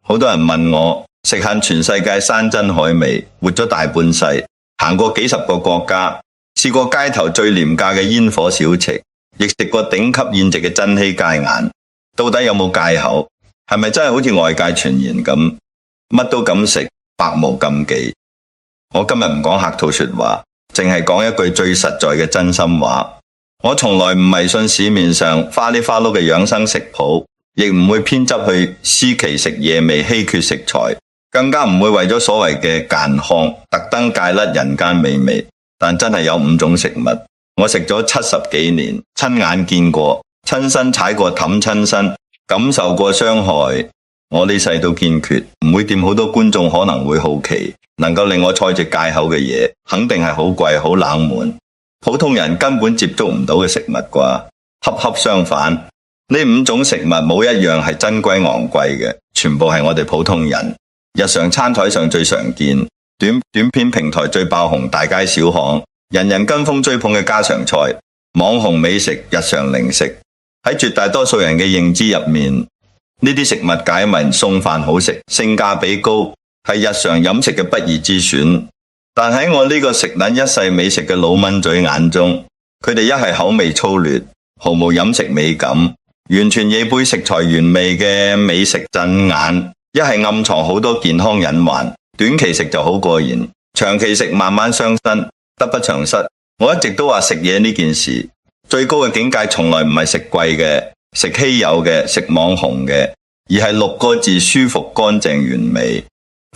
好多人問我，食遍全世界山珍海味，活咗大半世，行過幾十個國家，試過街頭最廉價嘅煙火小食，亦食過頂級宴席嘅珍稀佳肴，到底有冇戒口？係咪真係好似外界傳言咁，乜都敢食，百無禁忌？我今日唔講客套說話，淨係講一句最實在嘅真心話。我從來唔迷信市面上花里花碌嘅養生食譜，亦唔會偏執去思奇食野味稀缺食材，更加唔會為咗所謂嘅健康特登戒甩人間美味。但真係有5種食物，我食咗70幾年，親眼見過，親身踩過氹親身，感受過傷害。我呢世都堅決唔會掂好多觀眾可能會好奇，能夠令我菜直戒口嘅嘢，肯定係好貴好冷門，普通人根本接觸唔到嘅食物啩。恰恰相反，呢5種食物冇一樣係珍貴昂貴嘅，全部係我哋普通人日常餐台上最常見，短片平台最爆紅，大街小巷人人跟風追捧嘅家常菜，網紅美食、日常零食。喺絕大多數人嘅認知入面，呢啲食物解謎，餸飯好食，性價比高，係日常飲食嘅不二之選。但喺我呢個食撚一世美食嘅老蚊嘴眼中，佢哋一係口味粗劣，毫無飲食美感，完全惹背食材原味嘅美食震眼；一係暗藏好多健康隱患，短期食就好過癮，長期食慢慢傷身，得不償失。我一直都話食嘢呢件事，最高嘅境界從來唔係食貴嘅、食稀有嘅、食網紅嘅，而係6個字：舒服、乾淨、原味。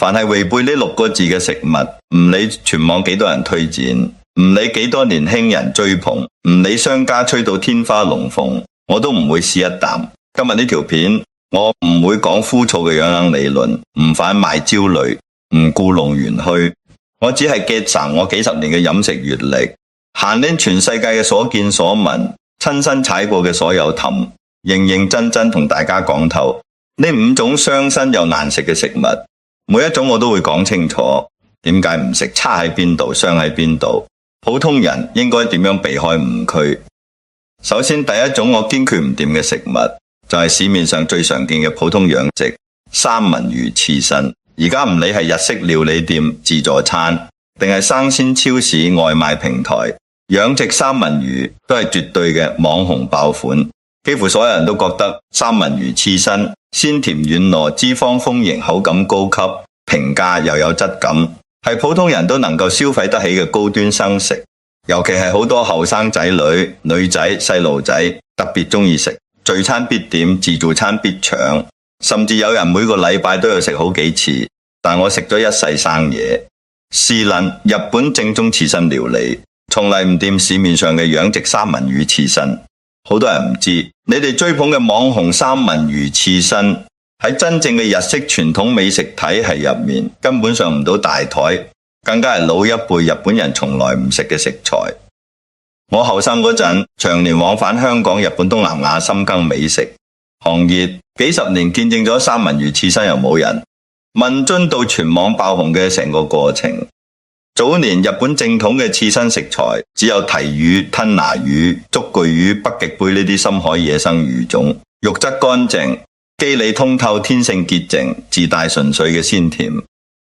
凡係違背呢6個字嘅食物，唔理全網幾多人推薦，唔理幾多年輕人追捧，唔理商家吹到天花龍鳳，我都唔會試一啖。今日呢條片，我唔會講枯燥嘅養生理論，唔販賣焦慮，唔故弄玄虛，我只係結集我幾十年嘅飲食閱歷，行遍全世界嘅所見所聞，親身踩過嘅所有氹，認真同大家講透呢5種傷身又難食嘅食物。每一種我都會講清楚，點解唔食，差喺邊度，傷喺邊度，普通人應該點樣避開誤區。首先第一種我堅決唔掂嘅食物，就係市面上最常見嘅普通養殖三文魚刺身。而家唔理係日式料理店自助餐，定係生鮮超市外賣平台，養殖三文魚都係絕對嘅網紅爆款。幾乎所有人都覺得三文魚刺身鮮甜軟糯，脂肪豐盈，口感高級，平價又有質感，係普通人都能夠消費得起嘅高端生食。尤其係好多後生仔女、女仔、細路仔特別中意食，聚餐必點，自助餐必搶，甚至有人每個禮拜都要食好幾次。但我食咗一世生嘢，試諗日本正宗刺身料理，從嚟唔掂市面上嘅養殖三文魚刺身。好多人唔知，你哋追捧嘅網紅三文魚刺身喺真正嘅日式傳統美食體系入面，根本上唔到大台，更加係老一輩日本人從來唔食嘅食材。我後生嗰陣，長年往返香港、日本、東南亞深耕美食行業，幾十年見證咗三文魚刺身又冇人問津到全網爆紅嘅成個過程。早年日本正統嘅刺身食材只有提魚、吞拿魚、竹具魚、北極貝呢啲深海野生魚種，肉質乾淨，肌理通透，天性潔淨，自帶純粹嘅鮮甜。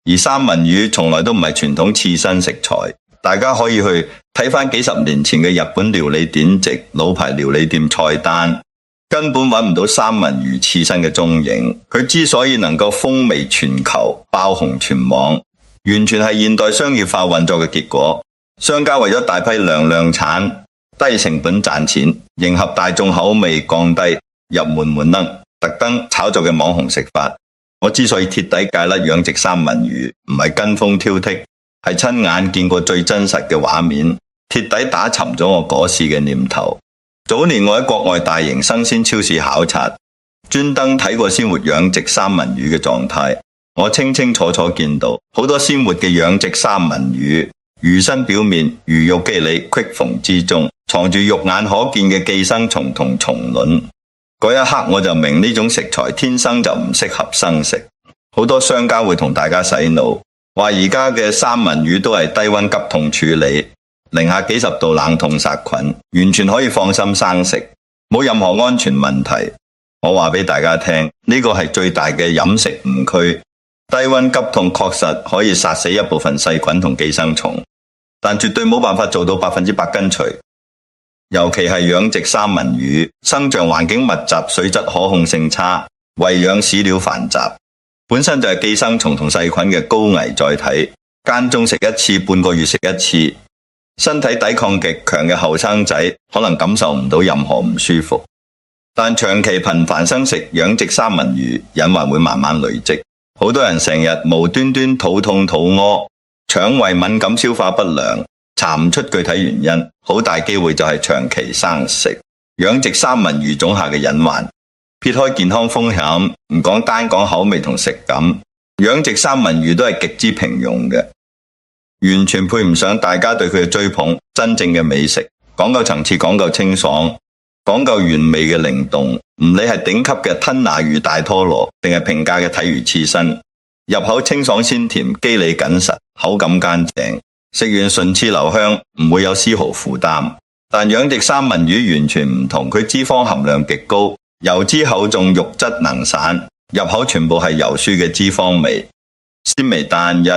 而三文魚從來都唔係傳統刺身食材，大家可以去睇返幾十年前嘅日本料理典籍、老牌料理店菜單，根本揾唔到三文魚刺身嘅蹤影。佢之所以能夠風靡全球、爆紅全網，完全係現代商業化運作嘅結果。商家為咗大批量產、低成本賺錢，迎合大眾口味，降低入門檻，特登炒作嘅網紅食法。我之所以徹底戒甩養殖三文魚，唔係跟風挑剔，係親眼見過最真實嘅畫面，徹底打沉咗我嗰時嘅念頭。早年我喺國外大型生鮮超市考察，專登睇過鮮活養殖三文魚嘅狀態。我清楚見到好多鮮活嘅養殖三文魚，魚身表面魚肉肌理隙縫之中，藏住肉眼可見嘅寄生蟲同蟲卵。嗰一刻我就明呢種食材天生就唔適合生食。好多商家會同大家洗腦，話而家嘅三文魚都係低溫急凍處理，零下幾十度冷凍殺菌，完全可以放心生食，冇任何安全問題。我話俾大家聽，呢個係最大嘅飲食誤區。低溫急凍確實可以殺死一部分細菌同寄生蟲，但絕對冇辦法做到100%根除。尤其係養殖三文魚，生長環境密集，水質可控性差，餵養飼料繁雜，本身就係寄生蟲同細菌嘅高危載體。間中食一次，半個月食一次，身體抵抗極強嘅後生仔可能感受唔到任何唔舒服，但長期頻繁生食養殖三文魚，隱患會慢慢累積。好多人成日無端端肚痛肚屙，腸胃敏感消化不良，查唔出具體原因，好大機會就係長期生食養殖三文魚種下嘅隱患。撇開健康風險，唔講單講口味同食感，養殖三文魚都係極之平庸嘅，完全配唔上大家對佢嘅追捧。真正嘅美食講究層次，講究清爽，講究原味嘅靈動，唔理係頂級嘅吞拿魚大拖羅，定係平價嘅睇魚刺身，入口清爽鮮甜，肌理緊實，口感乾淨，食完順刺留香，唔會有絲毫負擔。但養殖三文魚完全唔同，佢脂肪含量極高，油脂厚重，肉質能散，入口全部係油酥嘅脂肪味，鮮味單一，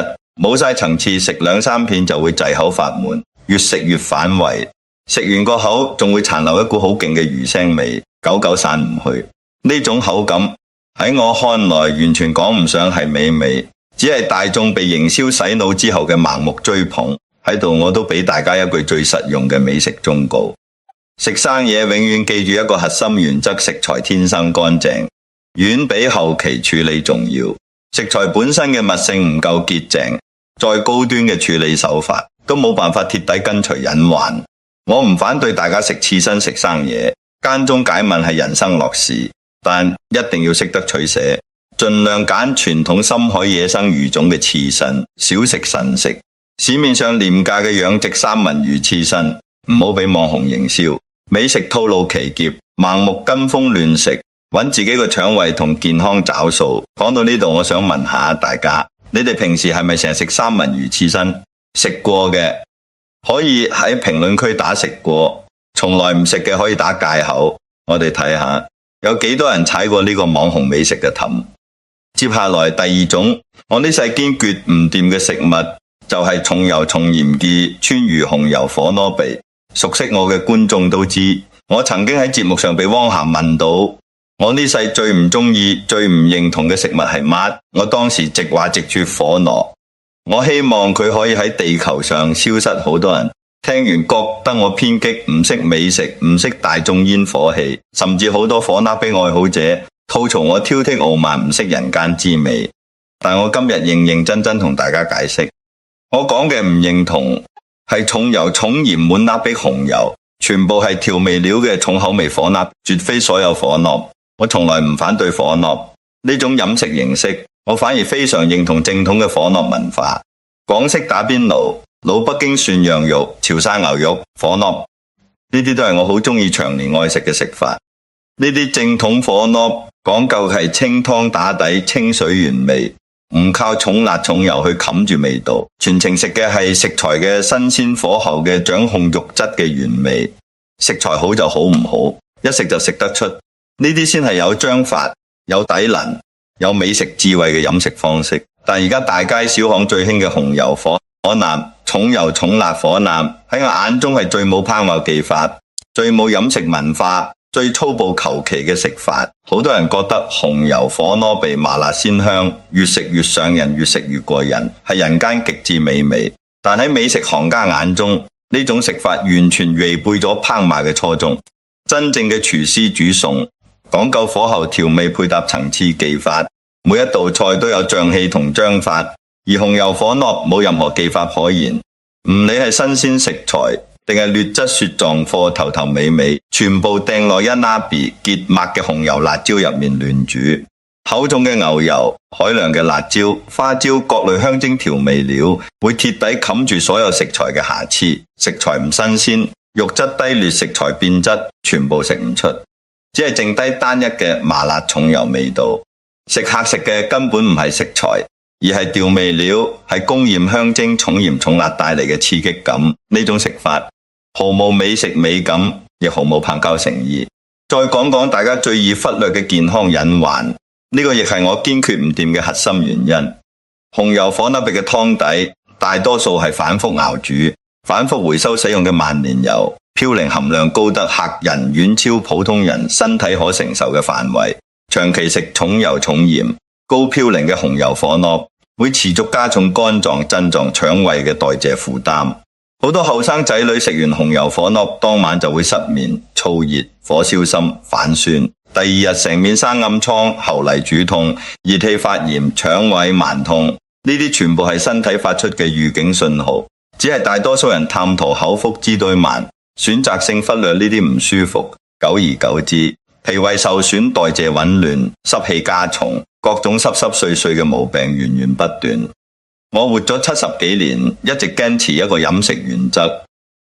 冇晒層次，食2-3片就會滯口發悶，越食越反胃。食完個口仲會殘留一股好勁嘅魚腥味，久久散唔去。呢種口感喺我看來完全講唔上係美味，只係大眾被營銷洗腦之後嘅盲目追捧。喺度我都俾大家一句最實用嘅美食忠告：食生嘢永遠記住一個核心原則，食材天生乾淨，遠比後期處理重要。食材本身嘅物性唔夠潔淨，再高端嘅處理手法都冇辦法徹底根除隱患。我唔反對大家食刺身食生嘢，間中解悶係人生樂事，但一定要識得取捨，盡量揀傳統深海野生魚種嘅刺身，少食神食。市面上廉價嘅養殖三文魚刺身，唔好俾網紅營銷，美食套路奇劫，盲目跟風亂食，揾自己個腸胃同健康找數。講到呢度，我想問下大家，你哋平時係咪成日食三文魚刺身？食過嘅可以喺評論區打食過，從來唔食嘅可以打戒口。我哋睇下有幾多人踩過呢個網紅美食嘅氹。接下來第二種，我呢世堅決唔掂嘅食物就係重油重鹽嘅川渝紅油火鍋鼻。熟悉我嘅觀眾都知，我曾經喺節目上被汪涵問到我呢世最唔中意、最唔認同嘅食物係乜？我當時直話直說火螺。我希望佢可以喺地球上消失。好多人聽完覺得我偏激，唔識美食，唔識大眾煙火氣，甚至好多火鍋餅愛好者吐槽我挑剔傲慢，唔識人間滋味。但我今日認認真真同大家解釋，我講嘅唔認同係重油重鹽滿鍋餅紅油，全部係調味料嘅重口味火鍋，絕非所有火鍋。我從來唔反對火鍋呢種飲食形式，我反而非常認同正統嘅火鍋文化。廣式打邊爐、老北京涮羊肉、潮汕牛肉、火鍋，呢啲都係我好中意長年愛食嘅食法。呢啲正統火鍋講究係清湯打底、清水原味，唔靠重辣重油去冚住味道，全程食嘅係食材嘅新鮮火候嘅掌控肉質嘅原味。食材好就好唔好，一食就食得出。呢啲先係有章法、有底能、有美食智慧嘅飲食方式。但而家大街小巷最興嘅紅油火腩、重油重辣火腩，喺我眼中係最冇烹飪技法、最冇飲食文化、最粗暴求其嘅食法。好多人覺得紅油火鍋鼻麻辣鮮香，越食越上癮，越食越過癮，係人間極致美味。但喺美食行家眼中，呢種食法完全違背咗烹飪嘅初衷。真正嘅廚師煮餸講究火候調味配搭層次技法，每一道菜都有醬氣同章法，而紅油火鍋冇任何技法可言。唔理係新鮮食材定係劣質雪狀貨，頭頭尾尾全部掟落一鍋鼻結墨嘅紅油辣椒入面亂煮。厚重嘅牛油、海量嘅辣椒、花椒、各類香精調味料會徹底冚住所有食材嘅瑕疵。食材唔新鮮，肉質低劣，食材變質，全部食唔出，只係剩低單一嘅麻辣重油味道。食客食嘅根本唔係食材，而係調味料，係工業香精重鹽重辣帶嚟嘅刺激感。呢種食法毫無美食美感，亦毫無烹飪誠意。再講講大家最易忽略嘅健康隱患，呢個亦係我堅決唔掂嘅核心原因。紅油火粒嘅湯底大多數係反覆熬煮、反覆回收使用嘅萬年油，嘌呤含量高得嚇人遠超普通人身體可承受嘅範圍。長期食重油重鹽、高嘌呤嘅紅油火粒，會持續加重肝臟、腎臟、腸胃嘅代謝負擔。好多後生仔女食完紅油火粒，當晚就會失眠、燥熱、火燒心、反酸，第二日成面生暗瘡、喉嚟主痛、熱氣發炎、腸胃慢痛，呢啲全部係身體發出嘅預警信號，只係大多數人貪圖口腹之堆慢，選擇性忽略呢啲唔舒服，久而久之，脾胃受損、代謝紊亂、濕氣加重，各種濕濕碎碎嘅毛病源源不斷。我活咗70幾年，一直堅持一個飲食原則，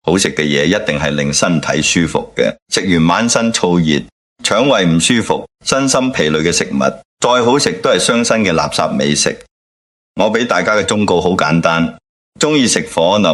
好食嘅嘢一定係令身體舒服嘅。食完滿身燥熱、腸胃唔舒服、身心疲累嘅食物，再好食都係傷身嘅垃圾美食。我俾大家嘅忠告好簡單，鍾意食火粒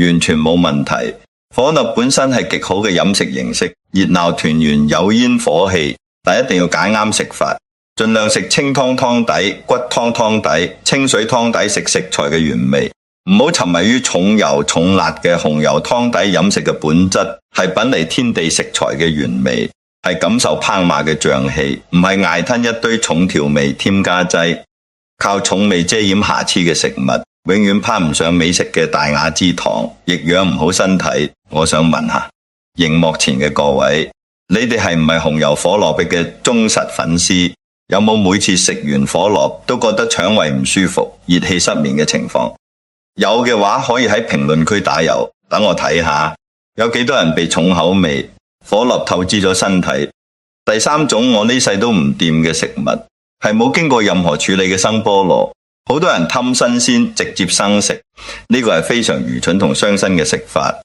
完全冇問題。火粒本身係極好嘅飲食形式，熱鬧團圓，有煙火氣，但一定要揀啱食法。盡量食清湯湯底、骨湯湯底、清水湯底，食食材嘅原味，唔好沉迷於重油重辣嘅紅油湯底。飲食嘅本質係品嚟天地食材嘅原味，係感受烹罵嘅匠氣，唔係捱吞一堆重調味添加劑，靠重味遮掩瑕疵嘅食物，永遠攀唔上美食嘅大雅之堂，亦養唔好身體。我想問下熒幕前嘅各位，你哋係唔係紅油火蘿蔔嘅忠實粉絲？有冇每次食完火蘿都覺得腸胃唔舒服、熱氣失眠嘅情況？有嘅話可以喺評論區打油，等我睇下有幾多人被重口味火蘿透支咗身體。第三種我呢世都唔掂嘅食物係冇經過任何處理嘅生菠蘿，好多人貪新鮮直接生食，呢個係非常愚蠢同傷身嘅食法。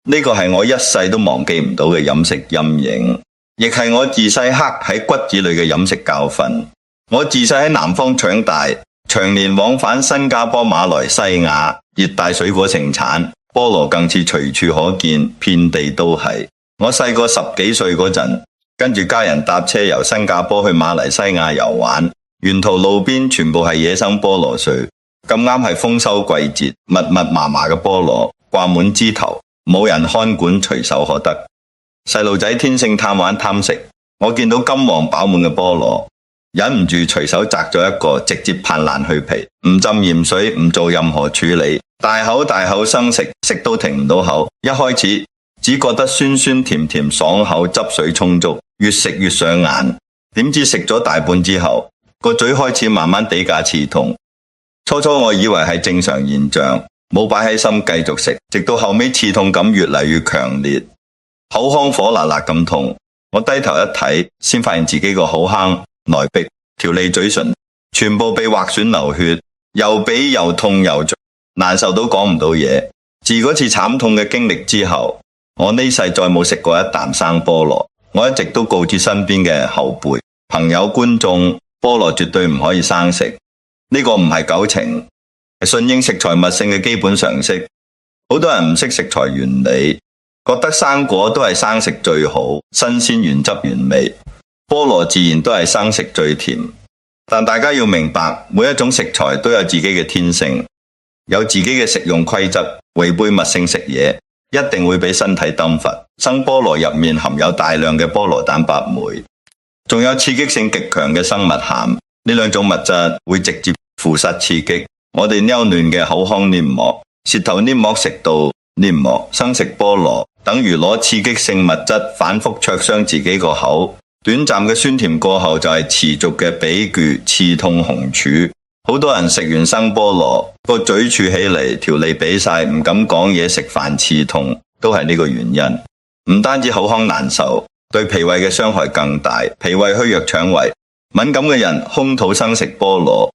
呢個係我一世都忘記唔到嘅飲食陰影，亦係我自細刻喺骨子裏嘅飲食教訓。我自細喺南方長大，長年往返新加坡、馬來西亞，熱帶水果盛產，菠蘿更是隨處可見，遍地都係。我細個10幾歲嗰陣，跟住家人搭車由新加坡去馬來西亞遊玩，沿途路邊全部係野生菠蘿樹，咁啱係豐收季節，密密麻麻嘅菠蘿掛滿枝頭，冇人看管，隨手可得。細路仔天性貪玩貪食，我見到金黃飽滿嘅菠蘿，忍唔住隨手摘咗一個，直接拍爛去皮，唔浸鹽水，唔做任何處理，大口大口生食，食到停唔到口。一開始只覺得酸酸甜甜爽口，汁水充足，越食越上眼。點知食咗大半之後，個嘴開始慢慢地架刺痛。初初我以為係正常現象，冇擺喺心繼續食，直到後尾刺痛感越嚟越強烈，口腔火辣辣咁痛。我低頭一睇，先發現自己個口腔內壁、條脷、嘴唇全部被劃損流血，又痹又痛又脹，難受到講唔到嘢。自嗰次慘痛嘅經歷之後，我呢世再冇食過一啖生菠蘿。我一直都告知身邊嘅後輩、朋友、觀眾，菠蘿絕對唔可以生食。呢個唔係苟情，係順應食材物性嘅基本常識。好多人唔識食材原理，覺得生果都係生食最好，新鮮原汁原味。菠蘿自然都係生食最甜。但大家要明白，每一種食材都有自己嘅天性，有自己嘅食用規則。違背物性食嘢，一定會俾身體抌罰。生菠蘿入面含有大量嘅菠蘿蛋白酶，仲有刺激性極強嘅生物酣，呢兩種物質會直接腐蝕刺激我哋幼嫩嘅口腔黏膜，舌頭黏膜食道黏膜。生食菠蘿等於攞刺激性物質反覆灼傷自己個口，短暫嘅酸甜過後就係持續嘅痹攰、刺痛、紅柱。好多人食完生菠蘿，個嘴豎起嚟，條脷痹晒，唔敢講嘢，食飯刺痛，都係呢個原因。唔單止口腔難受，對脾胃嘅傷害更大。脾胃虛弱、腸胃敏感嘅人，空肚生食菠蘿，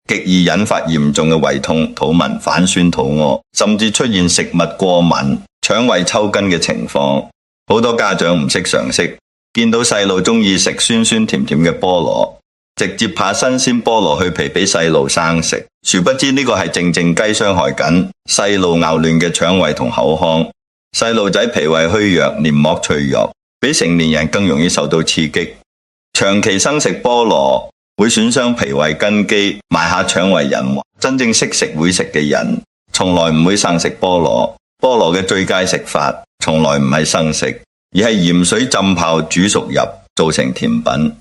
極易引發嚴重嘅胃痛、肚鳴、反酸、肚屙，甚至出現食物過敏、腸胃抽筋嘅情況。好多家長唔識常識，見到細路中意食酸酸甜甜嘅菠蘿，直接拍新鮮菠蘿去皮俾細路生食，殊不知呢個係靜靜雞傷害緊細路咬亂嘅腸胃同口腔。細路仔脾胃虛弱，黏膜脆弱，比成年人更容易受到刺激。長期生食菠蘿會損傷脾胃根基，埋下腸胃隱患。真正識食會食嘅人，從來唔會生食菠蘿。菠蘿嘅最佳食法，從來唔係生食，而係鹽水浸泡煮熟入，做成甜品。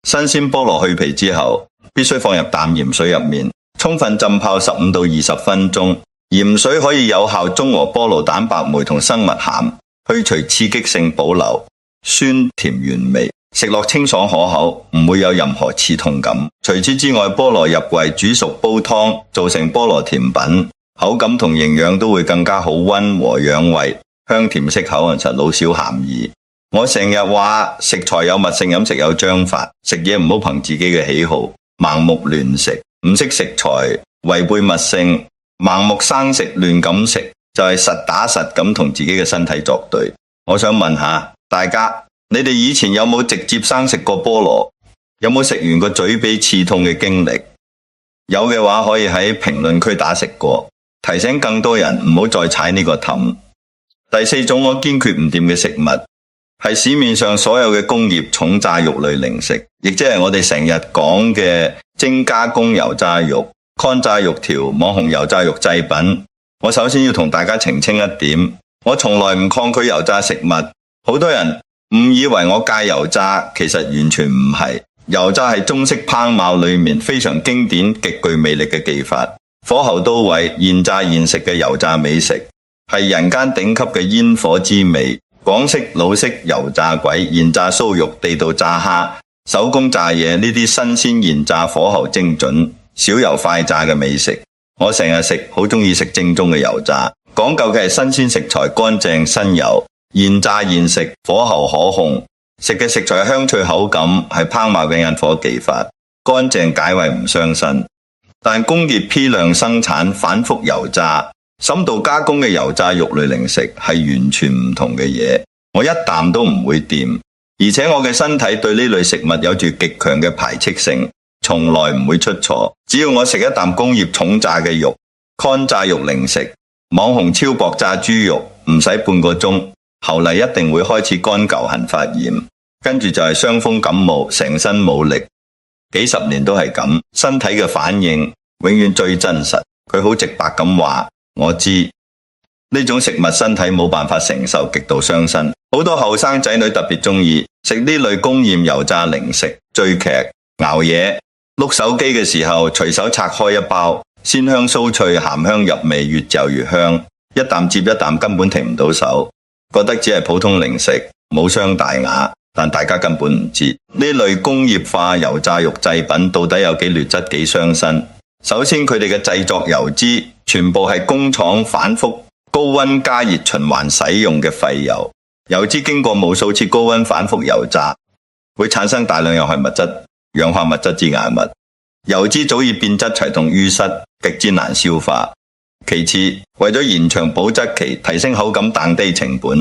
新鮮菠蘿去皮之後，必須放入淡鹽水入面，充分浸泡15到20分鐘。鹽水可以有效中和菠蘿蛋白酶同生物餡，去除刺激性保留，酸甜原味，食落清爽可口，唔會有任何刺痛感。除此之外，菠蘿入櫃煮熟煲湯，做成菠蘿甜品，口感同營養都會更加好，溫和養胃，香甜適口，其實老少咸宜。我成日話食材有物性，飲食有章法，食嘢唔好憑自己嘅喜好盲目亂食，唔識食材違背物性，盲目生食亂咁食，就係實打實咁同自己嘅身體作對。我想問下大家，你哋以前有冇直接生食過菠蘿？有冇食完個嘴俾刺痛嘅經歷？有嘅話可以喺評論區打食過，提醒更多人唔好再踩呢個氹。第四種我堅決唔掂嘅食物，係市面上所有嘅工業重炸肉類零食，亦即係我哋成日講嘅精加工油炸肉、乾炸肉條、網紅油炸肉製品。我首先要同大家澄清一點，我從來唔抗拒油炸食物。好多人誤以為我戒油炸，其實完全唔係。油炸係中式烹飪裏面非常經典、極具魅力嘅技法，火候到位，現炸現食嘅油炸美食，係人間頂級嘅煙火之味。廣式、老式油炸鬼、現炸酥肉、地道炸蝦、手工炸嘢，呢啲新鮮現炸、火候精準、少油快炸嘅美食，我成日食，好中意食正宗嘅油炸，講究嘅係新鮮食材、乾淨新油，現炸現食，火候可控，食嘅食材香脆口感，係烹飪嘅引火技法，乾淨解胃唔傷身。但工業批量生產、反覆油炸、深度加工嘅油炸肉類零食係完全唔同嘅嘢，我一啖都唔會掂，而且我嘅身體對呢類食物有住極強嘅排斥性，從來唔會出錯。只要我食一啖工業重炸嘅肉、乾炸肉零食、網紅超薄炸豬肉，唔使半個鐘，喉嚨一定會開始乾舊痕發炎，跟住就係傷風感冒，成身冇力，幾十年都係咁。身體嘅反應永遠最真實，佢好直白咁話，我知呢種食物身體冇辦法承受，極度傷身。好多後生仔女特別中意食呢類工業油炸零食，追劇、熬夜、碌手機嘅時候隨手拆開一包，鮮香酥脆，鹹香入味，越嚼越香，一啖接一啖，根本停唔到手，覺得只係普通零食，冇傷大雅。但大家根本唔知呢類工業化油炸肉製品到底有幾劣質，幾傷身。首先佢哋嘅製作油脂全部係工廠反覆高溫加熱循環使用嘅廢油，油脂經過無數次高溫反覆油炸，會產生大量有害物質、氧化物質、致癌物。油脂早已變質齊同淤塞，極之難消化。其次，為咗延長保質期，提升口感，降低成本，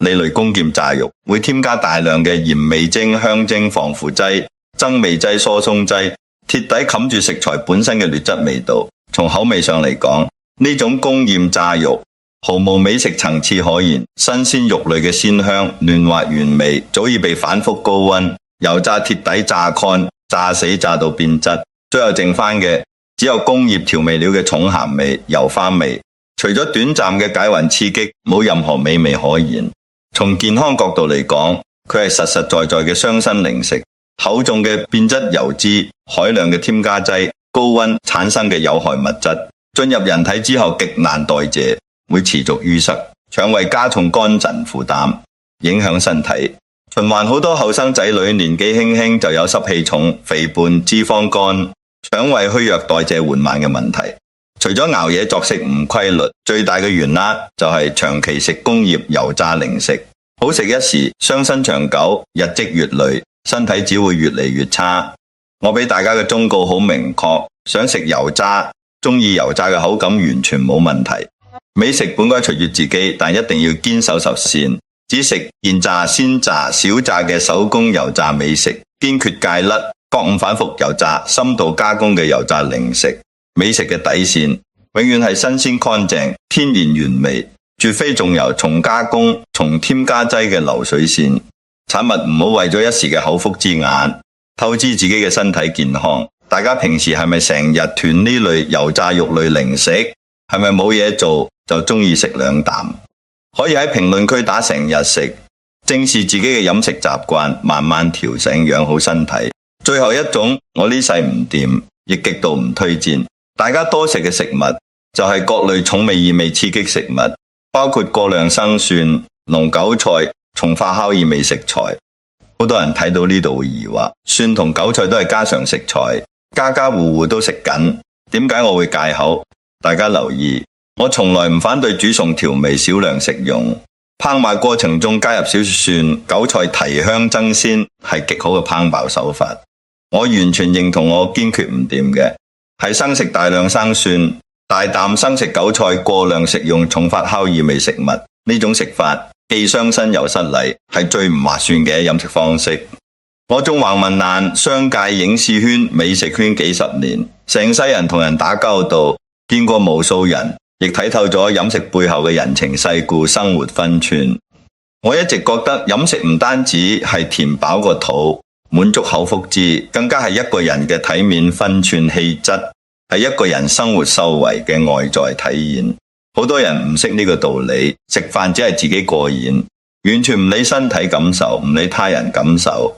呢類工業炸肉會添加大量嘅鹽味精、香精、防腐劑、增味劑、疏鬆劑，徹底冚住食材本身嘅劣質味道。從口味上嚟講，呢種工業炸肉毫無美食層次可言。新鮮肉類嘅鮮香、嫩滑原味早已被反覆高溫油炸徹底炸乾、炸死、炸到變質，最後剩翻嘅只有工業調味料嘅重鹹味、油花味，除咗短暫嘅解暈刺激，冇任何美味可言。從健康角度嚟講，佢係實實在在嘅傷身零食。厚重嘅變質油脂、海量嘅添加劑、高溫產生嘅有害物質進入人體之後極難代謝，會持續淤塞，腸胃加重肝腎負擔，影響身體循環。好多後生仔女年紀輕輕就有濕氣重、肥胖、脂肪肝、腸胃虛弱、代謝緩慢嘅問題。除咗熬夜、作息唔規律，最大嘅原因就係長期食工業油炸零食，好食一時，傷身長久，日積月累，身體只會越嚟越差。我俾大家嘅忠告好明確，想食油炸、中意油炸嘅口感完全冇問題。美食本該隨住自己，但一定要堅守實線，只食現炸、鮮炸、小炸嘅手工油炸美食，堅決戒甩各種反覆油炸、深度加工嘅油炸零食。美食嘅底線永遠係新鮮乾淨、天然原味，絕非重油、重加工、重添加劑嘅流水線。產物唔好為咗一時嘅口腹之眼，透支自己嘅身體健康。大家平時係咪成日囤呢類油炸肉類零食？係咪冇嘢做就中意食兩啖？可以喺評論區打成日食，正視自己嘅飲食習慣，慢慢調整，養好身體。最後一種，我呢世唔掂，亦極度唔推薦。大家多食嘅食物就係各類重味意味刺激食物，包括過量生蒜、濃韭菜、重發酵意味食材。好多人睇到呢度會疑惑，蒜同韭菜都係家常食材，家家戶戶都食緊，點解我會戒口？大家留意，我從來唔反對煮餸調味少量食用，烹賣過程中加入少少蒜、韭菜提香增鮮，係極好嘅烹爆手法。我完全認同，我堅決唔掂嘅係生食大量生蒜、大啖生食韭菜、過量食用重發酵意味食物，呢種食法既傷身又失禮，係最唔划算嘅飲食方式。我縱橫問難，商界、影視圈、美食圈幾十年，成世人同人打交道，見過無數人，亦睇透咗飲食背後嘅人情世故、生活分寸。我一直覺得飲食唔單止係填飽個肚、滿足口腹之，更加係一個人嘅體面、分寸、氣質，係一個人生活修為嘅外在體現。好多人唔識呢個道理，食飯只係自己過癮，完全唔理身體感受，唔理他人感受。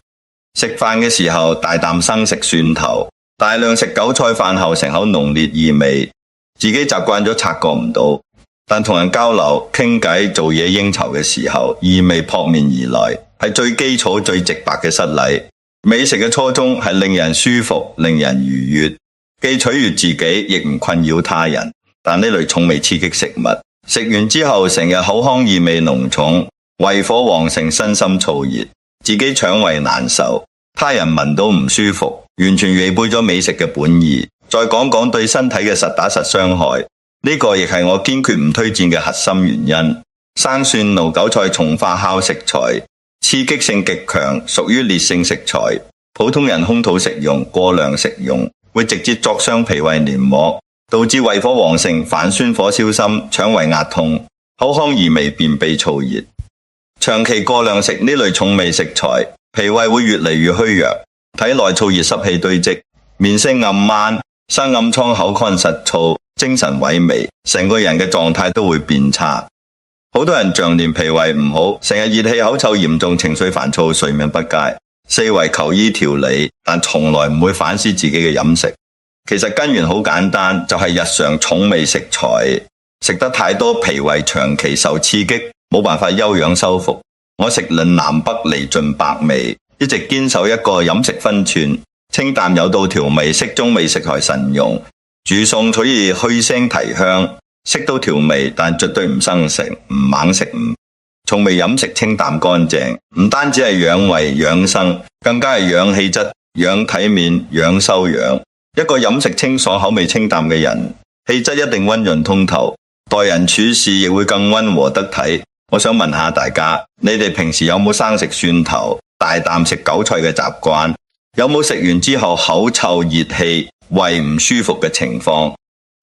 食飯嘅時候大啖生食蒜頭，大量食韭菜，飯後成口濃烈意味，自己習慣咗察覺唔到，但同人交流、傾偈、做嘢應酬嘅時候，意味撲面而來，係最基礎、最直白嘅失禮。美食嘅初衷係令人舒服、令人愉悅，既取悅自己，亦唔困擾他人。但呢類重味刺激食物，食完之後成日口腔意味濃重，胃火旺盛，身心燥熱，自己腸胃難受，他人聞到唔舒服，完全違背咗美食嘅本意。再講講對身體嘅實打實傷害，呢個亦係我堅決唔推薦嘅核心原因。生蒜、蘆韭菜重發酵食材，刺激性極強，屬於烈性食材。普通人空肚食用、過量食用，會直接灼傷脾胃黏膜，導致胃火旺盛、反酸火燒心、腸胃壓痛、口腔異味、便秘燥熱。長期過量食呢類重味食材，脾胃會越嚟越虛弱，體內燥熱濕氣堆積，面色暗掹、生暗瘡、口乾舌燥、精神萎靡，成個人嘅狀態都會變差。好多人長年脾胃唔好，成日熱氣、口臭嚴重，情緒煩躁，睡眠不佳，四圍求醫調理，但從來唔會反思自己嘅飲食。其實根源好簡單，就係日常重味食材，食得太多，脾胃長期受刺激，冇辦法休養修復。我食論南北，離盡百味，一直堅守一個飲食分寸，清淡有道調味，適中味食材慎用，煮餸可以去腥提香，適到調味，但絕對唔生食，唔猛食唔。重味飲食清淡乾淨，唔單止係養胃養生，更加係養氣質、養體面、養修養。一個飲食清爽、口味清淡嘅人，氣質一定溫潤通透，待人處事亦會更溫和得體。我想問下大家，你哋平時有冇生食蒜頭、大啖食韭菜嘅習慣？有冇食完之後口臭、熱氣、胃唔舒服嘅情況？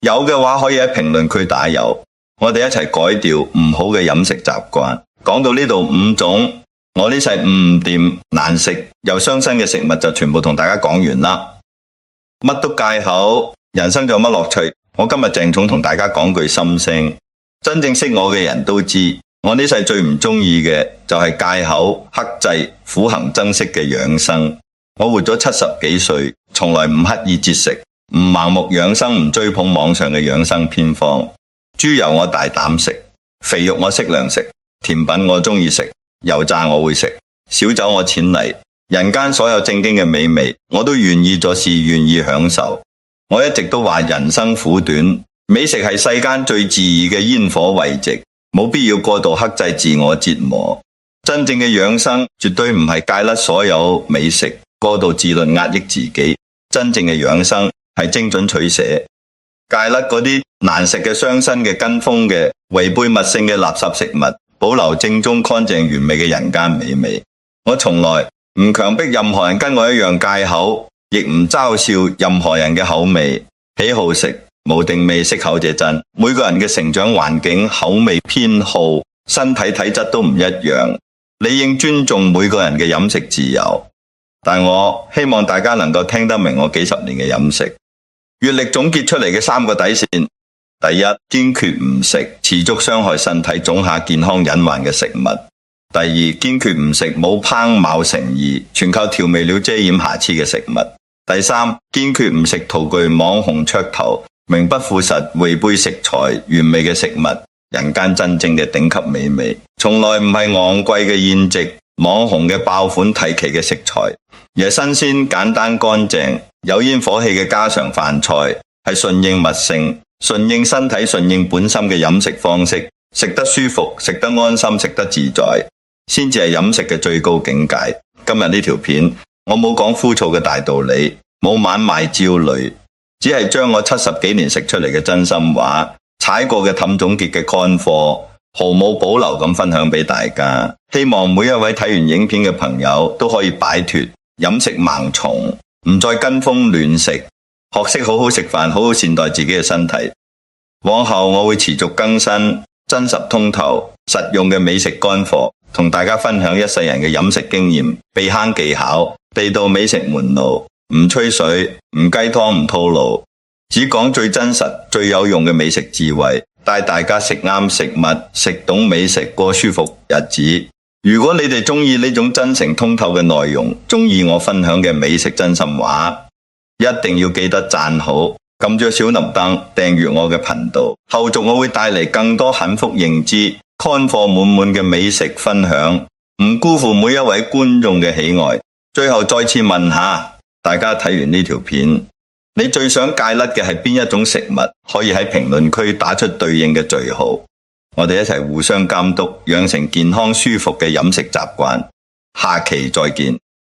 有嘅話，可以喺評論區打有，我哋一齊改掉唔好嘅飲食習慣。講到呢度5種，我呢世唔掂、難食又傷身嘅食物就全部同大家講完啦。乜都戒口，人生仲有乜樂趣？我今日鄭重同大家講句心聲，真正識我嘅人都知，我呢世最唔中意嘅就係戒口、克制、苦行僧式嘅養生。我活咗70幾歲，從來唔刻意節食，唔盲目養生，唔追捧網上嘅養生偏方。豬油我大膽食，肥肉我適量食，甜品我中意食，油炸我會食，小酒我淺嚟。人間所有正經嘅美味，我都願意做事，願意享受。我一直都話人生苦短，美食係世間最治癒嘅煙火慰藉，冇必要過度克制自我折磨。真正嘅養生絕對唔係戒甩所有美食，過度自律壓抑自己。真正嘅養生係精準取捨，戒甩嗰啲難食嘅、傷身嘅、跟風嘅、違背物性嘅垃圾食物，保留正宗乾淨完美嘅人間美味。我從來唔強迫任何人跟我一樣戒口，亦唔嘲笑任何人嘅口味。喜好食，無定味，適口者真。每個人嘅成長環境、口味偏好、身體體質都唔一樣，理應尊重每個人嘅飲食自由。但我希望大家能夠聽得明我幾十年嘅飲食閱歷總結出嚟嘅3個底線。第一，堅決唔食持續傷害身體、種下健康隱患嘅食物。第二，堅決唔食冇烹飪誠意、全靠調味料遮掩瑕疵嘅食物。第三，堅決唔食徒具網紅噱頭、名不副實、違背食材原味嘅食物。人間真正嘅頂級美味，從來唔係昂貴嘅宴席、網紅嘅爆款提期嘅食材，而係新鮮、簡單、乾淨、有煙火氣嘅家常飯菜，係順應物性、順應身體、順應本心嘅飲食方式，食得舒服、食得安心、食得自在，先至係飲食嘅最高境界。今日呢條片，我冇講枯燥嘅大道理，冇販賣焦慮，只係將我70幾年食出嚟嘅真心話，踩過嘅氹總結嘅乾貨，毫無保留咁分享俾大家。希望每一位睇完影片嘅朋友都可以擺脫飲食盲從，唔再跟風亂食，學識好好食飯，好好善待自己嘅身體。往後我會持續更新真實通透、實用嘅美食乾貨，同大家分享一世人嘅飲食經驗、避坑技巧、地道美食門路，唔吹水，唔雞湯，唔套路，只講最真實、最有用嘅美食智慧，帶大家食啱食物，食懂美食，過舒服日子。如果你哋中意呢種真誠通透嘅內容，中意我分享嘅美食真心話，一定要記得讚好，撳住小鈴鐺，訂閱我嘅頻道。後續我會帶嚟更多幸福認知、乾貨滿滿嘅美食分享，唔辜負每一位觀眾嘅喜愛。最後再次問下大家，睇完呢條片，你最想戒甩嘅係邊一種食物？可以喺評論區打出對應嘅序號，我哋一齊互相監督，養成健康舒服嘅飲食習慣。下期再見。